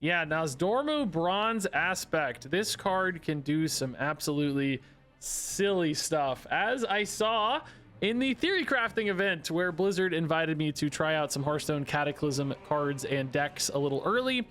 Yeah, Nozdormu Bronze Aspect. This card can do some absolutely silly stuff, as I saw in the Theorycrafting event where Blizzard invited me to try out some Hearthstone Cataclysm cards and decks a little early.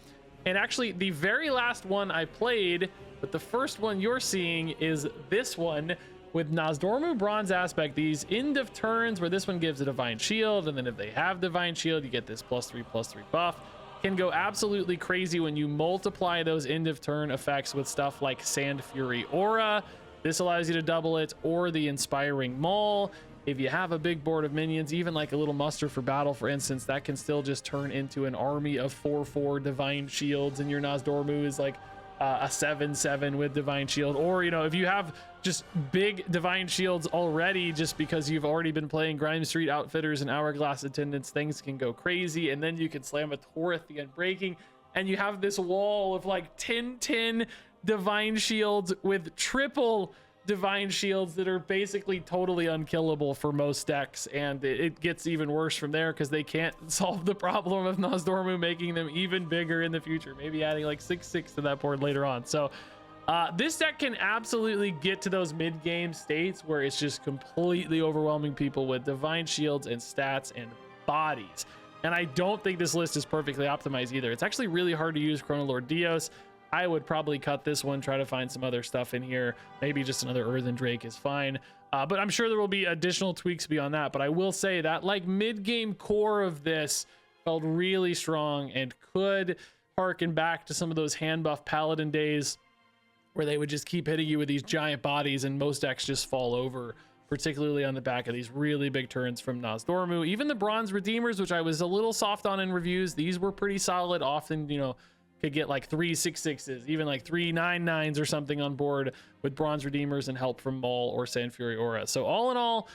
And actually, the very last one I played, but the first one you're seeing is this one with Nozdormu Bronze Aspect. These end of turns where this one gives a Divine Shield, and then if they have Divine Shield, you get this +3/+3 buff. Can go absolutely crazy when you multiply those end of turn effects with stuff like Sand Fury Aura. This allows you to double it, or the Inspiring Maul. If you have a big board of minions, even like a little Muster for Battle, for instance, that can still just turn into an army of 4/4 Divine Shields, and your Nozdormu is like a 7/7 with Divine Shield. Or, you know, if you have just big Divine Shields already, just because you've already been playing Grime Street Outfitters and Hourglass Attendants, things can go crazy. And then you can slam a Torith the Unbreaking, and you have this wall of like 10/10 Divine Shields with triple Divine Shields that are basically totally unkillable for most decks. And it gets even worse from there because they can't solve the problem of Nozdormu making them even bigger in the future, maybe adding like 6/6 to that board later on. So this deck can absolutely get to those mid-game states where it's just completely overwhelming people with Divine Shields and stats and bodies. And I don't think this list is perfectly optimized either. It's actually really hard to use Chronolord Dios. I would probably cut this one, try to find some other stuff in here. Maybe just another Earthen Drake is fine. But I'm sure there will be additional tweaks beyond that. But I will say that like mid-game core of this felt really strong and could harken back to some of those hand buff Paladin days where they would just keep hitting you with these giant bodies and most decks just fall over, particularly on the back of these really big turns from Nozdormu. Even the Bronze Redeemers, which I was a little soft on in reviews, these were pretty solid. Often, you know, could get like 3 6/6s, even like 3 9/9s or something on board with Bronze Redeemers and help from Maul or Sand Fury Aura. So all in all,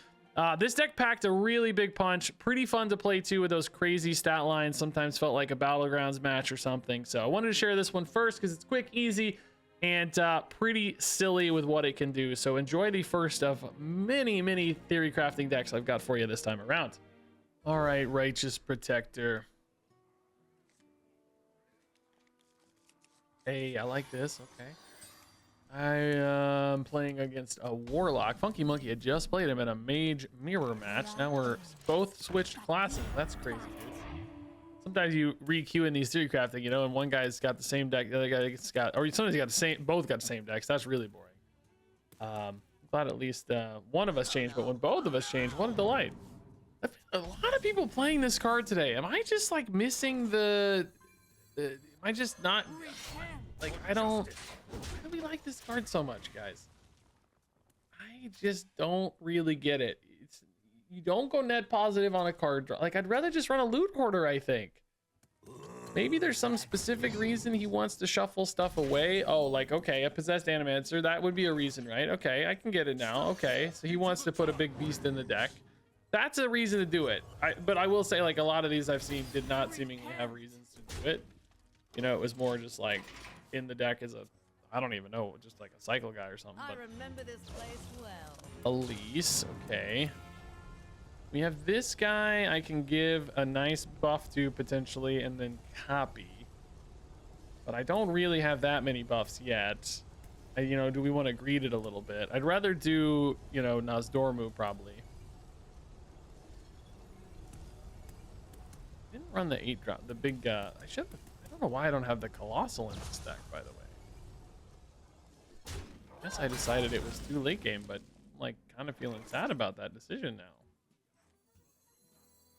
this deck packed a really big punch. Pretty fun to play too with those crazy stat lines. Sometimes felt like a Battlegrounds match or something. So I wanted to share this one first because it's quick, easy, and pretty silly with what it can do. So enjoy the first of many Theorycrafting decks I've got for you this time around. All right, Righteous Protector. Hey, I like this. Okay. I am playing against a Warlock. Funky Monkey had just played him in a Mage Mirror match. Now we're both switched classes. That's crazy, dude. Sometimes you re-queue in these Theorycrafting, you know, and one guy's got the same deck, the other guy's got, or sometimes you got the same, both got the same decks. That's really boring. Glad at least one of us changed, but when both of us changed, what a delight. A lot of people playing this card today. Am I just like missing am I just not like, I don't really like this card so much, guys. I just don't really get it. You don't go net positive on a card draw. Like, I'd rather just run a loot hoarder, I think. Maybe there's some specific reason he wants to shuffle stuff away. Oh, like, okay, a possessed animancer, that would be a reason, right? Okay, I can get it now. Okay, so he wants to put a big beast in the deck. That's a reason to do it. But I will say, like, a lot of these I've seen did not seemingly have reasons to do it. You know, it was more just like in the deck as a, I don't even know, just like a cycle guy or something. But I remember this place well. Elise, okay. We have this guy I can give a nice buff to potentially and then copy. But I don't really have that many buffs yet. You know, do we want to greed it a little bit? I'd rather do, you know, Nozdormu probably. Didn't run the 8-drop, the big, I should have. I don't know why I don't have the Colossal in this deck, by the way. I guess I decided it was too late game, but I'm like kind of feeling sad about that decision now.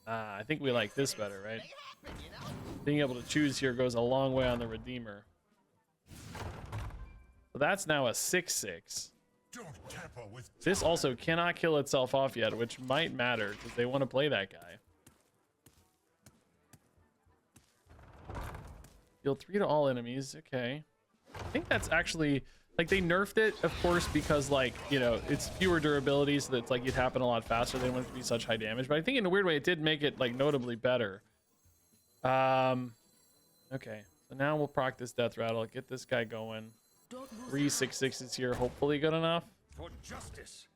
I think we like this better, right? Being able to choose here goes a long way on the Redeemer. So that's now a 6/6. This also cannot kill itself off yet, which might matter because they want to play that guy. Deal 3 to all enemies. Okay. I think that's actually, like, they nerfed it, of course, because, like, you know, it's fewer durability, so that's like it'd happen a lot faster. They don't want it to be such high damage, but I think in a weird way it did make it like notably better. Okay, so now we'll proc this Death Rattle, get this guy going. 3 6/6s here, hopefully good enough. For justice.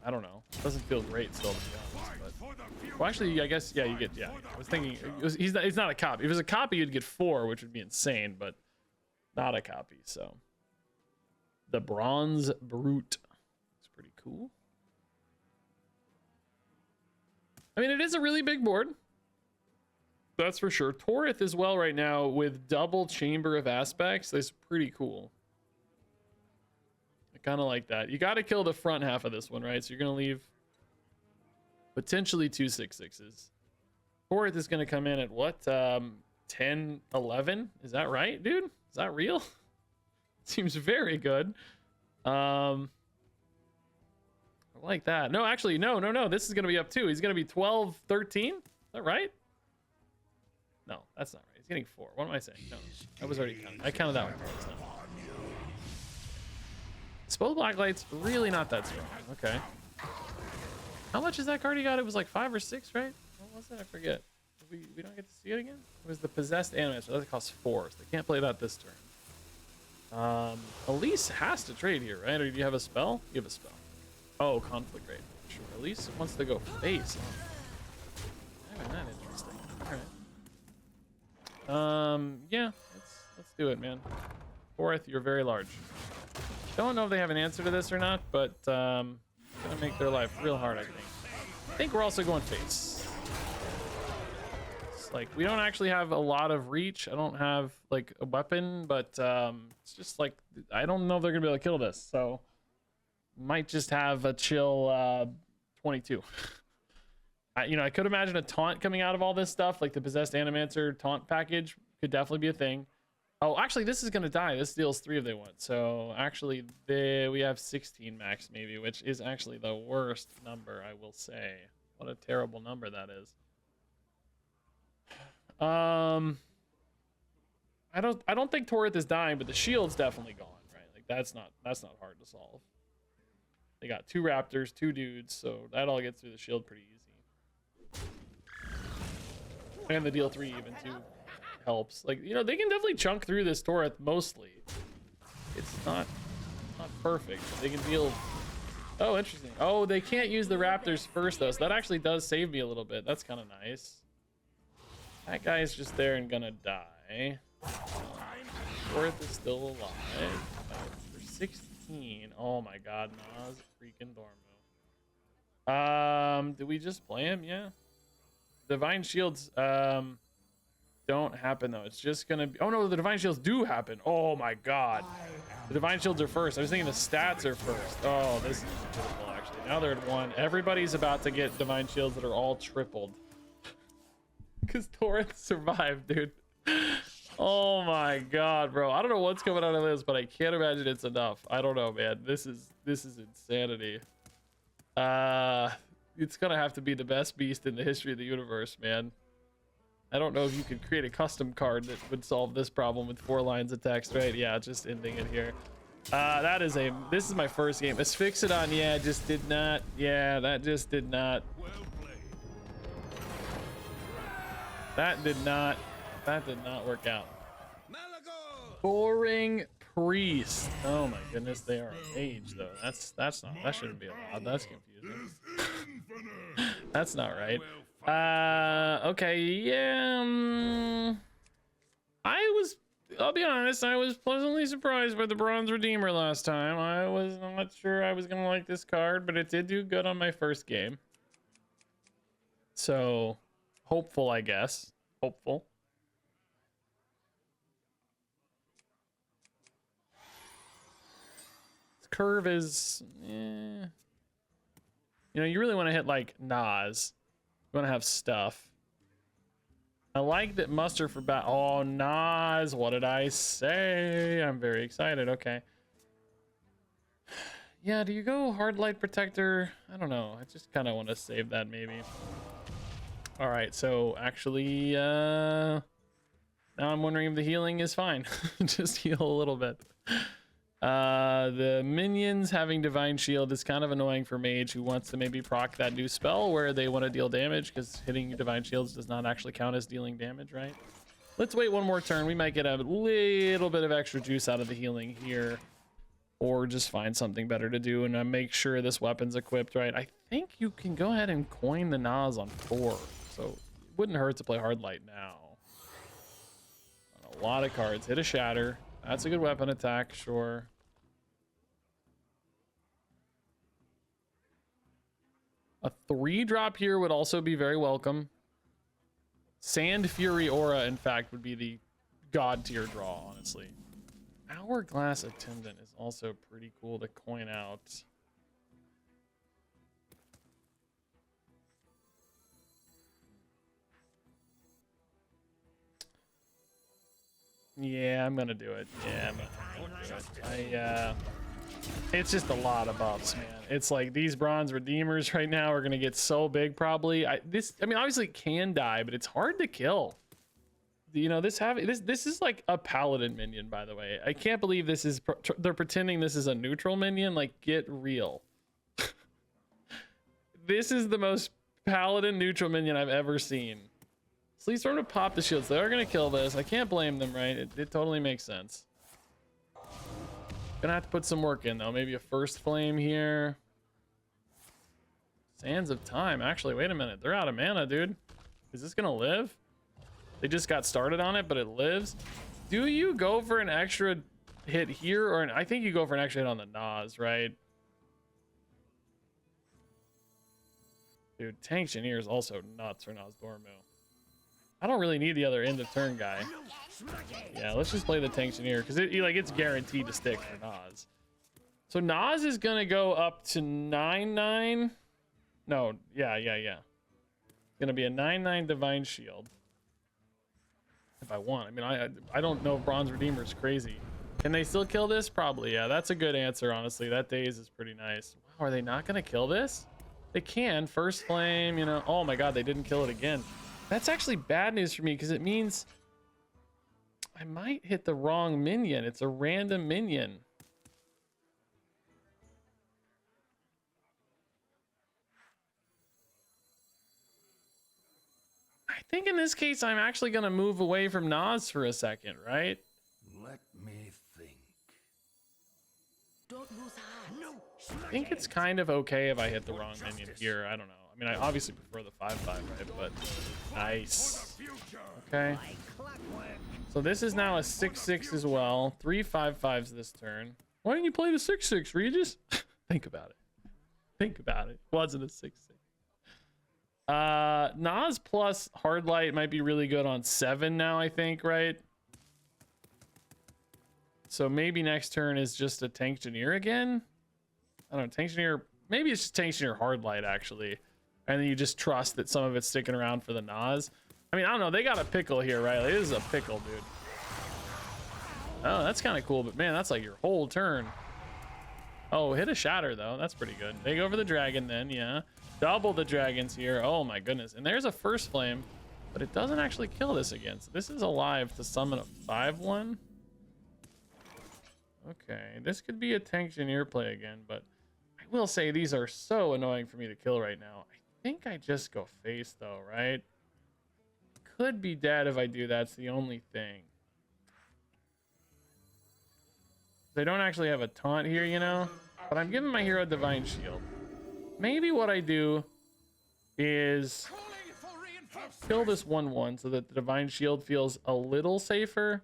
I don't know. It doesn't feel great still, to be honest. But... Well, actually, I guess, yeah, you get, yeah. I was thinking, he's not a copy. If it was a copy, you'd get 4, which would be insane, but not a copy, so. The Bronze Brute. It's pretty cool. I mean, it is a really big board. That's for sure. Torith as well right now with double Chamber of Aspects. That's pretty cool. I kind of like that. You got to kill the front half of this one, right? So you're going to leave potentially 2 6/6s. Torith is going to come in at what? 10, 11? Is that right, dude? Is that real? Seems very good. I like that. No, actually, no. This is going to be up too. He's going to be 12, 13. Is that right? No, that's not right. He's getting 4. What am I saying? No, I was already counting. I counted that one. Spell Blacklight's really not that strong. Okay. How much is that card he got? It was like 5 or 6, right? What was it? I forget. We don't get to see it again? It was the Possessed Animus. So that costs 4. So they can't play that this turn. Elise has to trade here, right? Or do you have a spell? You have a spell. Oh, Conflict Rate. Sure. Elise wants to go face. Oh, that interesting. All right. Yeah. Let's do it, man. 4th, you're very large. Don't know if they have an answer to this or not, but gonna make their life real hard, I think. I think we're also going face. It's like we don't actually have a lot of reach. I don't have like a weapon, but it's just like I don't know if they're gonna be able to kill this, so might just have a chill 22. I could imagine a taunt coming out of all this stuff, like the Possessed Animancer taunt package could definitely be a thing. Oh, actually, this is gonna die. This deals 3 if they want. So actually, we have 16 max maybe, which is actually the worst number, I will say. What a terrible number that is. I don't think Torith is dying, but the shield's definitely gone, right? Like that's not hard to solve. They got 2 raptors, 2 dudes, so that all gets through the shield pretty easy. And the deal 3 even too helps. Like, they can definitely chunk through this Torith mostly. It's not perfect. They can deal. Oh, interesting. Oh, they can't use the raptors first though, so that actually does save me a little bit. That's kind of nice. That guy's just there and gonna die. Torith is still alive. For 16. Oh my god, Nas freaking Dormo. Did we just play him? Yeah. Divine Shields don't happen though. It's just gonna be, oh no, the Divine Shields do happen. Oh my god. The Divine Shields are first. I was thinking the stats are first. Oh, this is beautiful actually. Now they're at 1. Everybody's about to get Divine Shields that are all tripled. Because Torith survived, dude. Oh my god, bro. I don't know what's coming out of this, but I can't imagine it's enough. I don't know, man. This is insanity. It's gonna have to be the best beast in the history of the universe, man. I don't know if you could create a custom card that would solve this problem with 4 lines of text, right? Yeah, just ending it here. This is my first game. Asphyxodon, yeah, just did not. Yeah, that just did not. That did not work out. Boring Priest. Oh my goodness, they are mage though. That shouldn't be allowed. That's confusing. That's not right. Okay, yeah. I'll be honest, I was pleasantly surprised by the Bronze Redeemer last time. I was not sure I was gonna like this card, but it did do good on my first game. So, hopeful, I guess. Hopeful. This curve is, you really want to hit like Nas. You want to have stuff. I like that muster for oh, Nas. What did I say? I'm very excited. Okay. Yeah, do you go Hard Light Protector? I don't know. I just kind of want to save that maybe. All right, so actually, now I'm wondering if the healing is fine. Just heal a little bit. The minions having Divine Shield is kind of annoying for Mage who wants to maybe proc that new spell where they want to deal damage, because hitting Divine Shields does not actually count as dealing damage, right? Let's wait one more turn. We might get a little bit of extra juice out of the healing here. or just find something better to do and make sure this weapon's equipped right. I think you can go ahead and coin the Nas on 4, so it wouldn't hurt to play Hard Light now. On a lot of cards, hit a Shatter. That's a good weapon attack, sure. A 3-drop here would also be very welcome. Sand Fury Aura, in fact, would be the god tier draw, honestly. Hourglass Attendant is also pretty cool to coin out. Yeah, I'm gonna do it. Yeah, I'm gonna do it. It's just a lot of buffs, man. It's like these bronze redeemers right now are gonna get so big probably. I mean, obviously it can die, but it's hard to kill. You know, this is like a paladin minion, by the way. I can't believe this is they're pretending this is a neutral minion. Like, get real. This is the most paladin neutral minion I've ever seen. Sleep Storm to pop the shields. They are gonna kill this. I can't blame them, right? It totally makes sense. Gonna have to put some work in though. Maybe a first flame here. Sands of Time. Actually, wait a minute. They're out of mana, dude. Is this gonna live? They just got started on it, but it lives. Do you go for an extra hit here, or I think you go for an extra hit on the Nas, right? Dude, Tank Engineer is also nuts for Nas Dormu. I don't really need the other end of turn guy. Yeah, let's just play the Tank Engineer because it's guaranteed to stick for Nas. So Nas is gonna go up to 9/9. No, yeah. It's gonna be a 9/9 Divine Shield. If I want. I mean, I don't know if Bronze Redeemer is crazy. Can they still kill this? Probably, yeah. That's a good answer, honestly. That daze is pretty nice. Wow, are they not gonna kill this? They can. First flame, you know. Oh my god, they didn't kill it again. That's actually bad news for me because it means I might hit the wrong minion. It's a random minion. I think in this case, I'm actually going to move away from Nas for a second, right? Let me think. Don't lose heart. I think it's kind of okay if I hit the wrong minion here. I don't know. I mean, I obviously prefer the 5/5, right? But nice. Okay. So this is now a 6/6 as well. 3 5/5s this turn. Why didn't you play the 6/6, Regis? Think about it. Think about it. Wasn't a 6/6. Nas plus Hard Light might be really good on 7 now, I think, right? So maybe next turn is just a Tank Engineer again. I don't know, Tank Engineer. Maybe it's just Tank Engineer Hard Light actually, and then you just trust that some of it's sticking around for the Nas. I mean, I don't know. They got a pickle here, right? Like, this is a pickle, dude. Oh, that's kind of cool, but man, that's like your whole turn. Oh, hit a Shatter though. That's pretty good. They go for the dragon then, yeah. Double the dragons here. Oh my goodness. And there's a first flame, but it doesn't actually kill this again. So this is alive to summon a 5/1. Okay, this could be a Tank Engineer play again, but I will say these are so annoying for me to kill right now. I think I just go face though, right? Could be dead if I do. That's the only thing. They don't actually have a taunt here, you know, but I'm giving my hero Divine Shield. Maybe what I do is kill this 1/1 so that the Divine Shield feels a little safer.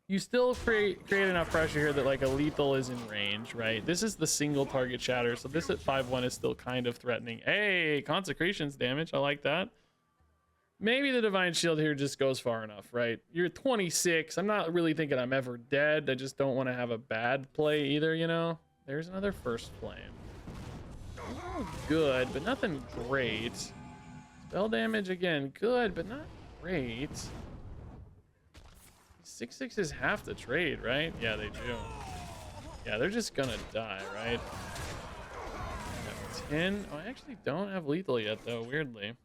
You still create enough pressure here that like a lethal is in range, right? This is the single target Shatter, so this at 5/1 is still kind of threatening. Hey, Consecration's damage. I like that. Maybe the Divine Shield here just goes far enough, right? You're 26. I'm not really thinking I'm ever dead. I just don't want to have a bad play either, you know? There's another first flame. Oh, good, but nothing great. Spell damage again, good, but not great. 6/6s have to trade, right? Yeah, they do. Yeah, they're just gonna die, right? 10. Oh, I actually don't have lethal yet, though, weirdly.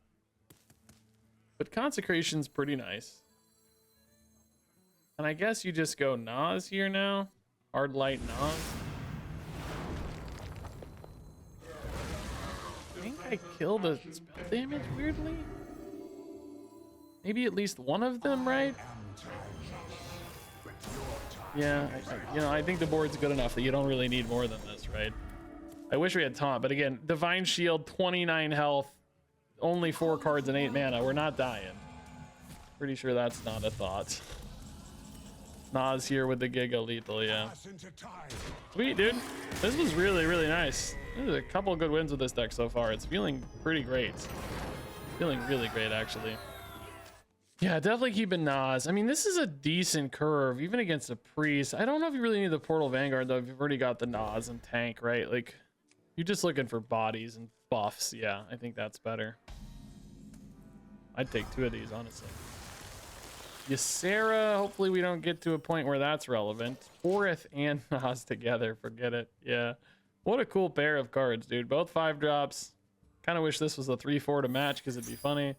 But Consecration's pretty nice. And I guess you just go Nas here now. Hard Light Nas. I think I kill the spell damage weirdly. Maybe at least one of them, right? Yeah, you know, I think the board's good enough that you don't really need more than this, right? I wish we had taunt, but again, Divine Shield, 29 health, only 4 cards and 8 mana. We're not dying. Pretty sure that's not a thought. Nas here with the Giga Lethal, yeah. Sweet, dude. This was really, really nice. There's a couple good wins with this deck so far. It's feeling pretty great. Feeling really great, actually. Yeah, definitely keeping Nas. I mean, this is a decent curve, even against a Priest. I don't know if you really need the Portal Vanguard, though, if you've already got the Nas and tank, right? Like, you're just looking for bodies and buffs. Yeah, I think that's better. I'd take 2 of these, honestly. Ysera, hopefully we don't get to a point where that's relevant. Orith and Nas together, forget it. Yeah, what a cool pair of cards, dude. Both 5 drops. Kind of wish this was a 3-4 to match because it'd be funny.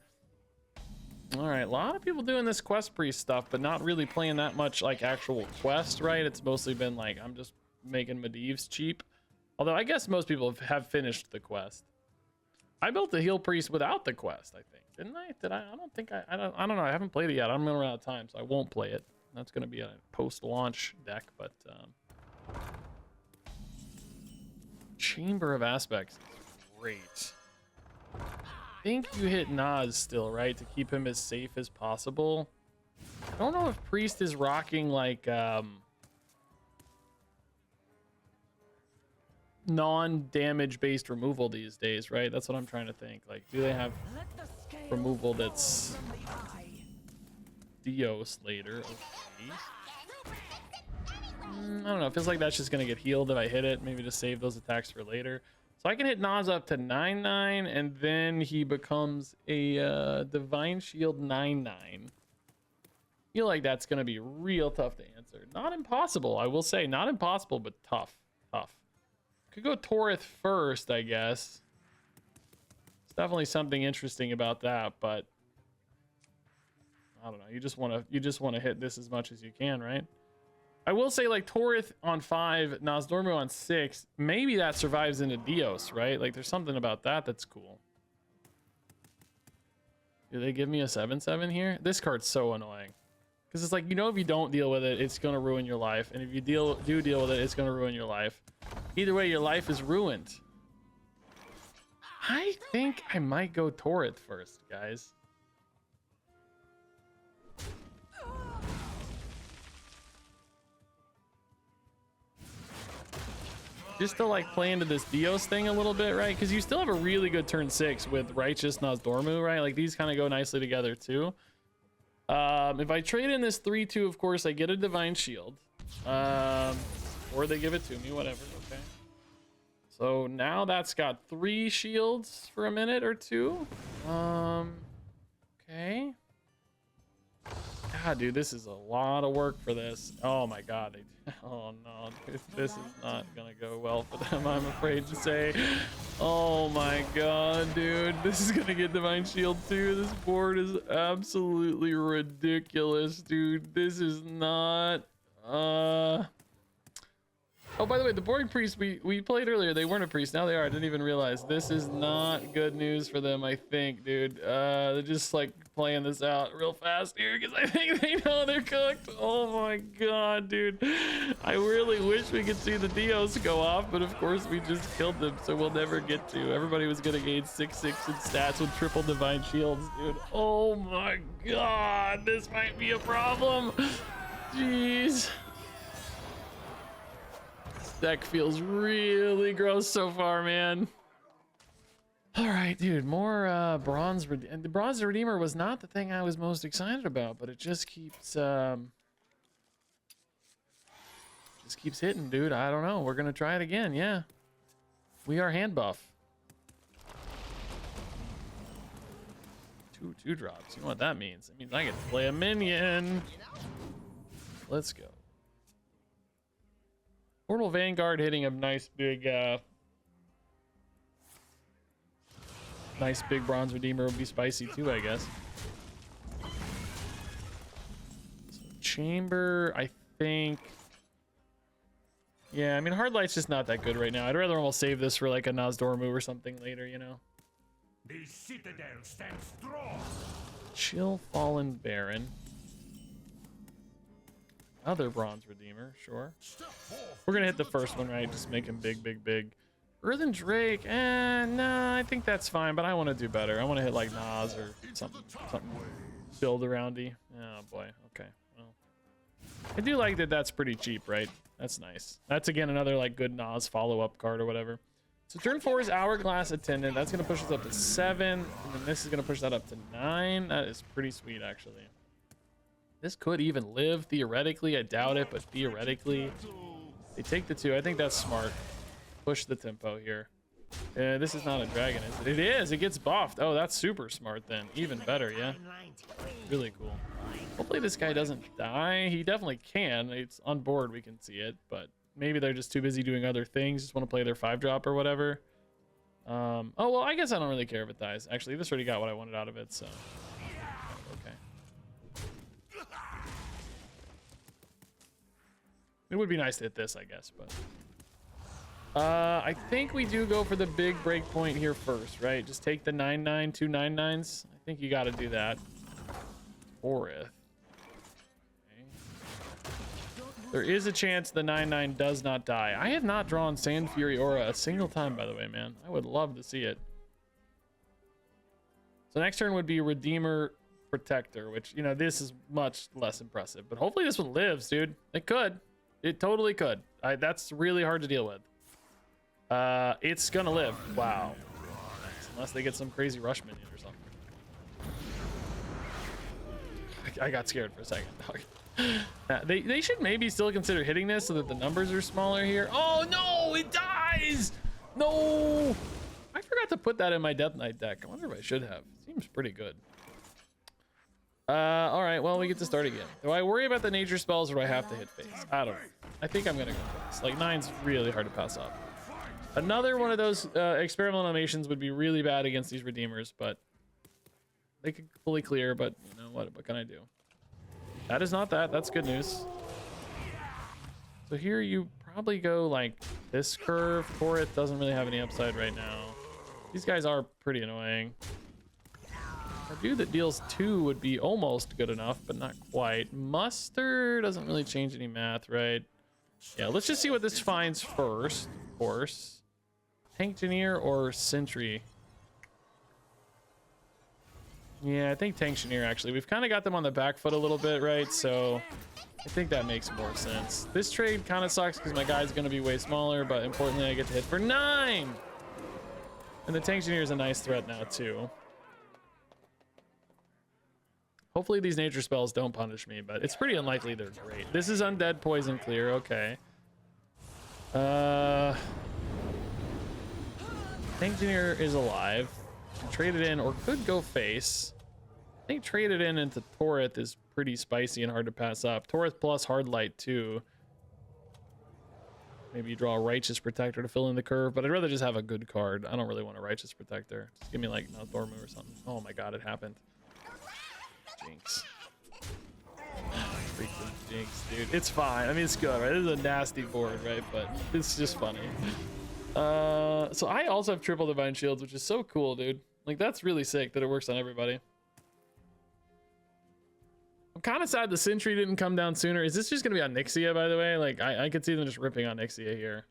All right, a lot of people doing this quest priest stuff, but not really playing that much like actual quest, right? It's mostly been like, I'm just making Medivhs cheap. Although I guess most people have finished the quest. I built the heal priest without the quest, I think, didn't I? Did I? I don't think I don't know. I haven't played it yet. I'm running out of time, so I won't play it. That's going to be a post-launch deck, but Chamber of Aspects is great. I think you hit Nas still, right, to keep him as safe as possible. I don't know if Priest is rocking like non-damage based removal these days, right? That's what I'm trying to think. Like, do they have removal that's Dios later? Okay. I don't know. It feels like that's just gonna get healed if I hit it. Maybe just save those attacks for later. So I can hit Nas up to 9/9, and then he becomes a Divine Shield 9/9. Feel like that's gonna be real tough to answer. Not impossible, I will say. Not impossible, but tough. Tough. Could go Torith first, I guess. It's definitely something interesting about that, but I don't know. You just want to hit this as much as you can, right? I will say, like, Torith on 5, Nozdormu on 6, maybe that survives into Dios, right? Like, there's something about that that's cool. Do they give me a 7/7 here? This card's so annoying. Because it's like, you know, if you don't deal with it, it's going to ruin your life. And if you do deal with it, it's going to ruin your life. Either way, your life is ruined. I think I might go Torith first, guys. Just to like play into this Dios thing a little bit, right? Because you still have a really good turn 6 with Righteous Nozdormu, right? Like these kind of go nicely together too. If I trade in this 3/2, of course, I get a Divine Shield. Or they give it to me, whatever, okay. So now that's got 3 shields for a minute or 2. Okay. God, dude, this is a lot of work for this. Oh my God. Oh no, dude, this is not gonna go well for them, I'm afraid to say. Oh my God, dude, this is gonna get Divine Shield too. This board is absolutely ridiculous, dude. This is not, Oh, by the way, the boring priest we played earlier, they weren't a priest. Now they are. I didn't even realize. This is not good news for them, I think, dude. They're just like playing this out real fast here because I think they know they're cooked. Oh my God, dude. I really wish we could see the Dios go off, but of course we just killed them, so we'll never get to. Everybody was gonna gain 6/6 in stats with triple Divine Shields, dude. Oh my God, this might be a problem. Jeez. Deck feels really gross so far, man. All right, dude, more bronze. And the Bronze Redeemer was not the thing I was most excited about, but it just keeps hitting, dude. I don't know. We're gonna try it again. Yeah, we are hand buff. Two drops. You know what that means? It means I get to play a minion. Let's go. Portal Vanguard hitting a nice big Bronze Redeemer would be spicy too, I guess. So Chamber, I think. Yeah, I mean, Hard Light's just not that good right now. I'd rather almost save this for like a Nozdormu or something later, you know. The citadel stands strong. Chill Fallen Baron. Other bronze redeemer, sure. We're gonna hit the first one, right? Just make him big, big, big. Earthen Drake, nah, I think that's fine, but I want to do better. I want to hit like Nas or something build aroundy. Oh boy, okay. Well, I do like that. That's pretty cheap, right? That's nice. That's again another like good Nas follow-up card or whatever. So turn 4 is Hourglass Attendant. That's gonna push us up to 7, and then this is gonna push that up to 9. That is pretty sweet, actually. This could even live theoretically. I doubt it, but theoretically, they take the 2. I think that's smart. Push the tempo here. This is not a dragon, is it? It is. It gets buffed. Oh, that's super smart then. Even better, yeah. Really cool. Hopefully this guy doesn't die. He definitely can. It's on board. We can see it, but maybe they're just too busy doing other things. Just want to play their 5-drop or whatever. Oh, well, I guess I don't really care if it dies. Actually, this already got what I wanted out of it, so. Okay. It would be nice to hit this, I guess, but. I think we do go for the big break point here first, right? Just take the 9/9, 2 9/9s. I think you got to do that. Orith. Okay. There is a chance the 9/9 does not die. I have not drawn Sand Fury Aura a single time, by the way, man. I would love to see it. So next turn would be Redeemer Protector, which, you know, this is much less impressive. But hopefully this one lives, dude. It could. It totally could. That's really hard to deal with. It's gonna live. Wow. Nice. Unless they get some crazy rush minion or something. I got scared for a second. They should maybe still consider hitting this so that the numbers are smaller here. Oh no, it dies! No! I forgot to put that in my Death Knight deck. I wonder if I should have. Seems pretty good. All right, well, we get to start again. Do I worry about the nature spells or do I have to hit face? I don't know. I think I'm gonna go face. Like 9's really hard to pass up. Another one of those experimental animations would be really bad against these redeemers, but they could fully clear. But you know what can I do? That is not that. That's good news. So here you probably go like this curve. Torith doesn't really have any upside right now. These guys are pretty annoying. A dude that deals 2 would be almost good enough, but not quite. Muster doesn't really change any math, right? Yeah, let's just see what this finds first, of course. Tank Engineer or Sentry? Yeah, I think Tank Engineer, actually. We've kind of got them on the back foot a little bit, right? So I think that makes more sense. This trade kind of sucks because my guy's going to be way smaller, but importantly, I get to hit for 9! And the Tank Engineer is a nice threat now, too. Hopefully these nature spells don't punish me, but it's pretty unlikely they're great. This is Undead Poison Clear, okay. Tank Engineer is alive. Trade it in, or could go face. I think trade it in into Torith is pretty spicy and hard to pass up. Torith plus Hard Light too. Maybe you draw a Righteous Protector to fill in the curve, but I'd rather just have a good card. I don't really want a Righteous Protector. Just give me like Dormu or something. Oh my god, it happened. Jinx. Freaking Jinx, dude. It's fine. I mean, it's good, right? This is a nasty board, right? But it's just funny. So I also have triple Divine Shields, which is so cool, dude. Like, that's really sick that it works on everybody. I'm kind of sad the Sentry didn't come down sooner. Is this just gonna be on Nixia, by the way? Like, I could see them just ripping on Nixia here.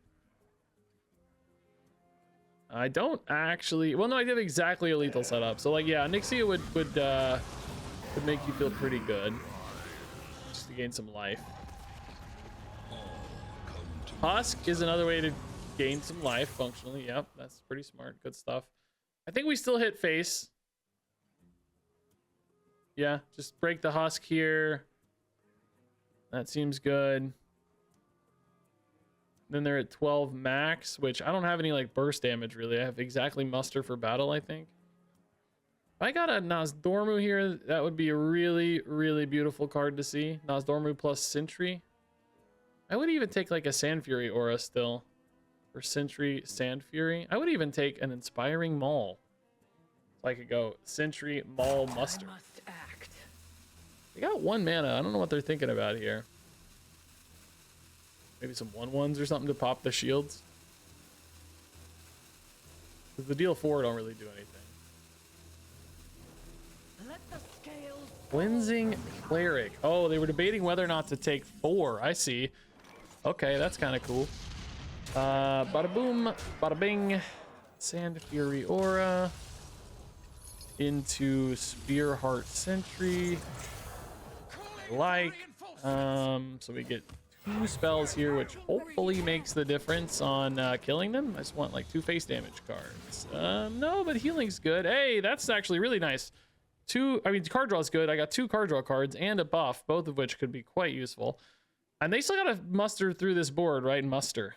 I don't actually... Well, no, I did exactly a lethal setup. So, like, yeah, Nixia would make you feel pretty good. Just to gain some life. Husk is another way to gain some life functionally. Yep, that's pretty smart. Good stuff. I think we still hit face. Yeah, just break the Husk here. That seems good. Then they're at 12 max, which I don't have any like burst damage really. I have exactly muster for battle, I think. If I got a Nozdormu here, that would be a really, really beautiful card to see. Nozdormu plus Sentry. I would even take like a Sand Fury aura still. Or Sentry, Sand Fury. I would even take an Inspiring Maul. So I could go Sentry, Maul, Muster. I must act. They got 1 mana. I don't know what they're thinking about here. Maybe some 1/1s or something to pop the shields. Because the deal 4 don't really do anything. Let the scales Cleansing Cleric. Oh, they were debating whether or not to take 4. I see. Okay, that's kind of cool. Bada boom, bada bing. Sand Fury Aura. Into Spearheart Sentry. Like. So we get 2 spells here, which hopefully makes the difference on killing them. I just want like 2 face damage cards. No, but healing's good. Hey, that's actually really nice. Card draw is good. I got 2 card draw cards and a buff, both of which could be quite useful. And they still gotta muster through this board, right? Muster.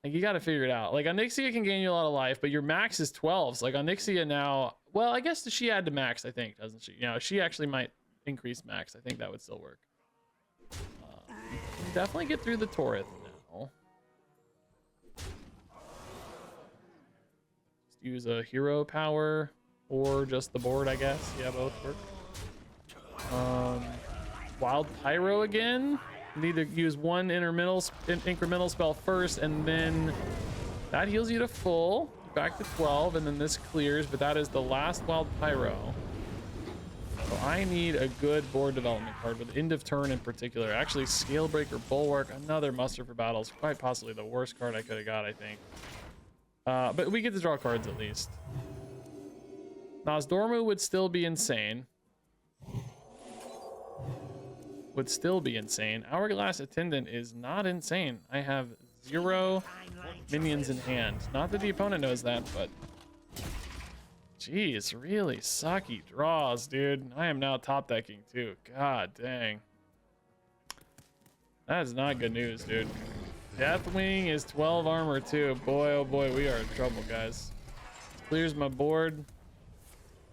Like, you gotta figure it out. Like, Onyxia can gain you a lot of life, but your max is 12. So, like, Onyxia now, well, I guess she add to max, I think, doesn't she? You know, she actually might increase max. I think that would still work. Definitely get through the Torith now. Just use a hero power or just the board, I guess. Yeah, both work. Wild Pyro again. Need to use 1 incremental spell first, and then that heals you to full. Back to 12, and then this clears, but that is the last Wild Pyro. So I need a good board development card with end of turn in particular. Actually, Scalebreaker Bulwark, another muster for battles. Quite possibly the worst card I could have got, I think. But we get to draw cards at least. Nozdormu would still be insane. Hourglass Attendant is not insane. I have 0 minions in hand. Not that the opponent knows that, but jeez, really sucky draws, dude. I am now top decking too. God dang. That is not good news, dude. Deathwing is 12 armor too. Boy, oh boy, we are in trouble, guys. Clears my board.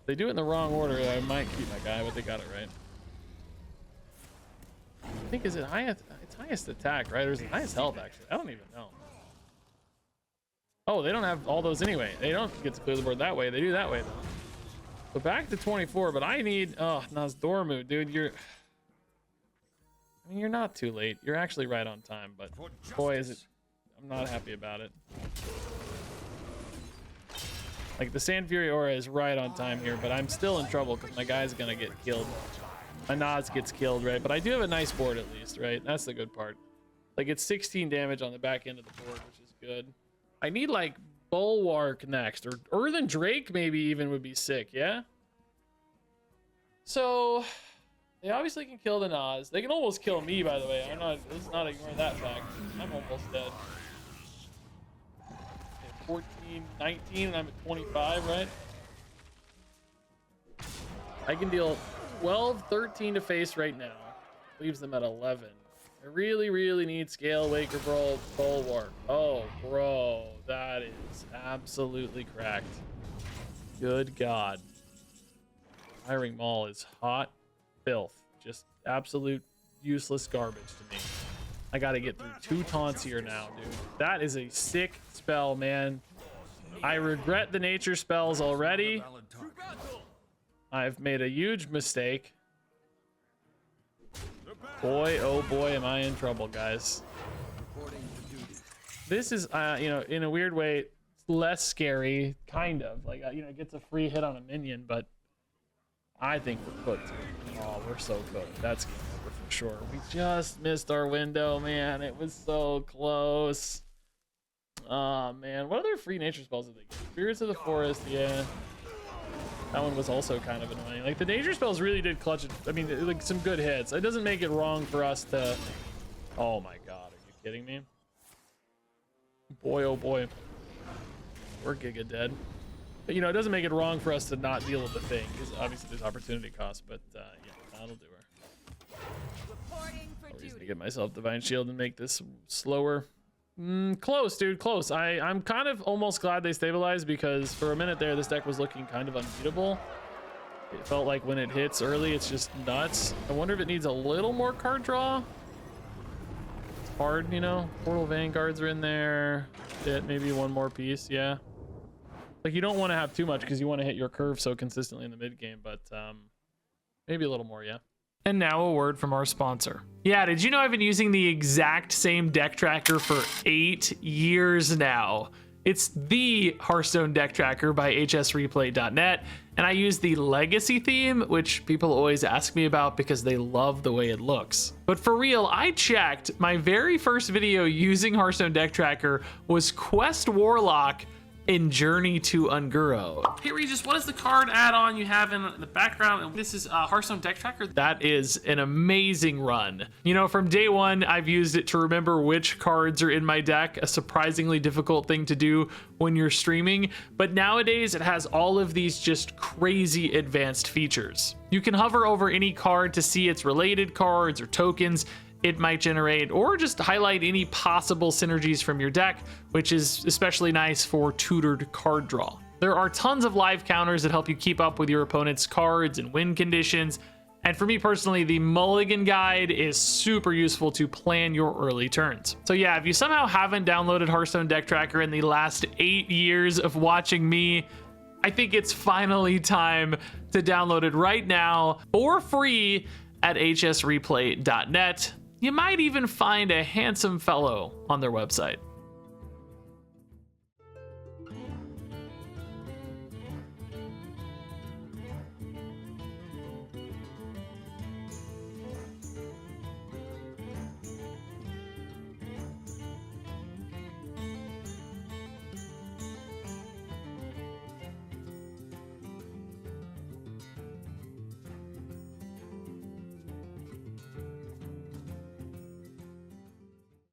They do it in the wrong order. I might keep my guy, but they got it right. I think is it highest? It's highest attack, right? Or is it highest health? Actually, I don't even know. Oh, they don't have all those anyway. They don't get to clear the board that way. They do that way though. So back to 24, but I need Nozdormu, dude. You're not too late. You're actually right on time, but boy, is it. I'm not happy about it. Like, the Sand Fury Aura is right on time here, but I'm still in trouble because my guy's gonna get killed. My Naz gets killed, right? But I do have a nice board at least, right? That's the good part. Like, it's 16 damage on the back end of the board, which is good. I need like Bulwark next, or Earthen Drake maybe even would be sick, yeah? So they obviously can kill the Naz. They can almost kill me, by the way. Let's not ignore that fact. I'm almost dead. Okay, 14, 19, and I'm at 25, right? I can deal 12, 13 to face right now. Leaves them at 11. I really, really need Scalewaker Bulwark. Oh, bro, that is absolutely cracked. Good God. Hiring Maul is hot filth. Just absolute useless garbage to me. I got to get through 2 taunts here now, dude. That is a sick spell, man. I regret the nature spells already. I've made a huge mistake. Boy, oh boy, am I in trouble, guys. This is, you know, in a weird way, less scary, kind of. Like, you know, it gets a free hit on a minion, but I think we're cooked. Oh, we're so cooked. That's game over for sure. We just missed our window, man. It was so close. Oh, man. What other free nature spells did they get? Spirits of the Forest, yeah. That one was also kind of annoying. Like, the nature spells really did clutch it. I mean, like, some good hits. It doesn't make it wrong for us to... Oh my God, are you kidding me? Boy, oh boy. We're giga dead. But, you know, it doesn't make it wrong for us to not deal with the thing, because obviously there's opportunity cost, but yeah, that'll do her. No reason to get myself Divine Shield and make this slower. Close, dude, close. I'm kind of almost glad they stabilized, because for a minute there, this deck was looking kind of unbeatable. It felt like when it hits early, it's just nuts. I wonder if it needs a little more card draw. It's hard, you know? Portal Vanguards are in there. Maybe one more piece, yeah. Like, you don't want to have too much because you want to hit your curve so consistently in the mid game, but maybe a little more, yeah. And now a word from our sponsor. Yeah, did you know I've been using the exact same deck tracker for 8 years now? It's the Hearthstone deck tracker by hsreplay.net. And I use the legacy theme, which people always ask me about because they love the way it looks. But for real, I checked. My very first video using Hearthstone Deck Tracker was Quest Warlock in Journey to Unguro. Hey Regis, what is the card add-on you have in the background? This is Hearthstone Deck Tracker. That is an amazing run. You know, from day one, I've used it to remember which cards are in my deck, a surprisingly difficult thing to do when you're streaming. But nowadays, it has all of these just crazy advanced features. You can hover over any card to see its related cards or tokens it might generate, or just highlight any possible synergies from your deck, which is especially nice for tutored card draw. There are tons of live counters that help you keep up with your opponent's cards and win conditions. And for me personally, the Mulligan guide is super useful to plan your early turns. So yeah, if you somehow haven't downloaded Hearthstone Deck Tracker in the last 8 years of watching me, I think it's finally time to download it right now for free at hsreplay.net. You might even find a handsome fellow on their website.